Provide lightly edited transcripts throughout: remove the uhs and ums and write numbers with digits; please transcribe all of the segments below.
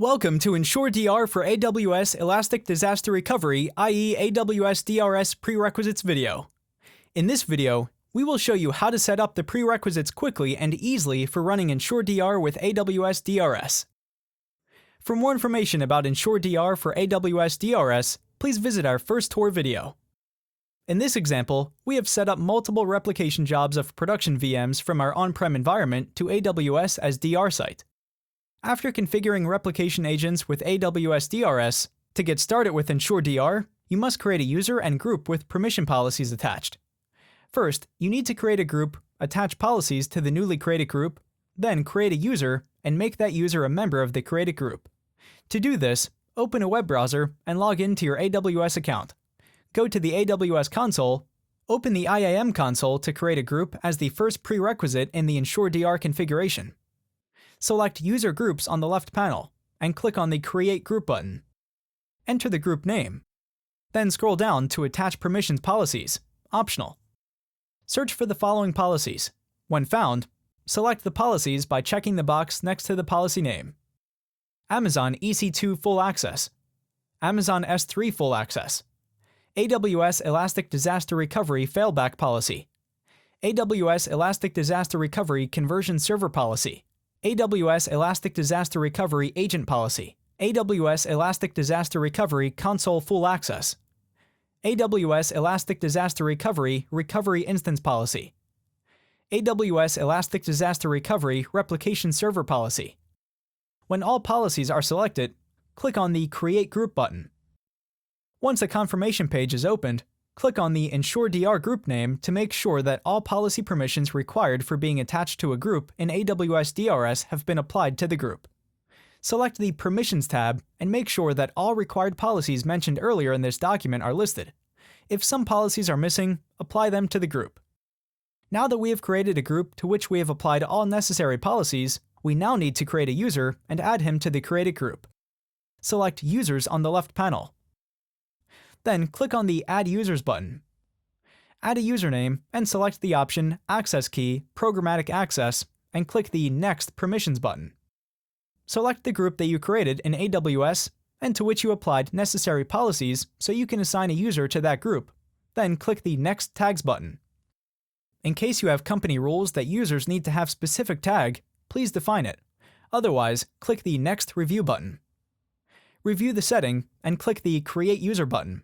Welcome to EnsureDR for AWS Elastic Disaster Recovery, i.e. AWS DRS prerequisites video. In this video, we will show you how to set up the prerequisites quickly and easily for running EnsureDR with AWS DRS. For more information about EnsureDR for AWS DRS, please visit our first tour video. In this example, we have set up multiple replication jobs of production VMs from our on-prem environment to AWS as DR site. After configuring replication agents with AWS DRS, to get started with EnsureDR, you must create a user and group with permission policies attached. First, you need to create a group, attach policies to the newly created group, then create a user, and make that user a member of the created group. To do this, open a web browser and log into your AWS account. Go to the AWS console, open the IAM console to create a group as the first prerequisite in the EnsureDR configuration. Select User Groups on the left panel, and click on the Create Group button. Enter the group name. Then scroll down to Attach Permissions Policies, optional. Search for the following policies. When found, select the policies by checking the box next to the policy name. Amazon EC2 Full Access, Amazon S3 Full Access, AWS Elastic Disaster Recovery Failback Policy, AWS Elastic Disaster Recovery Conversion Server Policy, AWS Elastic Disaster Recovery Agent Policy, AWS Elastic Disaster Recovery Console Full Access, AWS Elastic Disaster Recovery Recovery Instance Policy, AWS Elastic Disaster Recovery Replication Server Policy. When all policies are selected, click on the Create Group button. Once a confirmation page is opened, click on the EnsureDR group name to make sure that all policy permissions required for being attached to a group in AWS DRS have been applied to the group. Select the Permissions tab and make sure that all required policies mentioned earlier in this document are listed. If some policies are missing, apply them to the group. Now that we have created a group to which we have applied all necessary policies, we now need to create a user and add him to the created group. Select Users on the left panel. Then click on the Add Users button. Add a username and select the option Access Key, Programmatic Access, and click the Next Permissions button. Select the group that you created in AWS and to which you applied necessary policies so you can assign a user to that group. Then click the Next Tags button. In case you have company rules that users need to have specific tag, please define it. Otherwise, click the Next Review button. Review the setting and click the Create User button.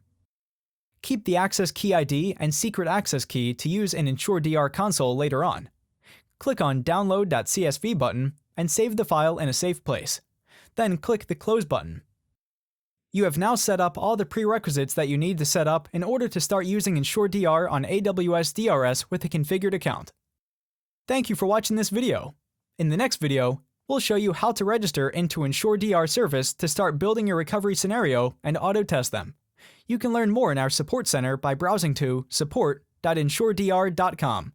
Keep the access key ID and secret access key to use in EnsureDR console later on. Click on Download.csv button and save the file in a safe place. Then click the Close button. You have now set up all the prerequisites that you need to set up in order to start using EnsureDR on AWS DRS with a configured account. Thank you for watching this video. In the next video, we'll show you how to register into EnsureDR service to start building your recovery scenario and auto-test them. You can learn more in our support center by browsing to support.ensuredr.com.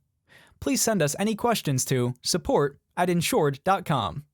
Please send us any questions to support@ensured.com.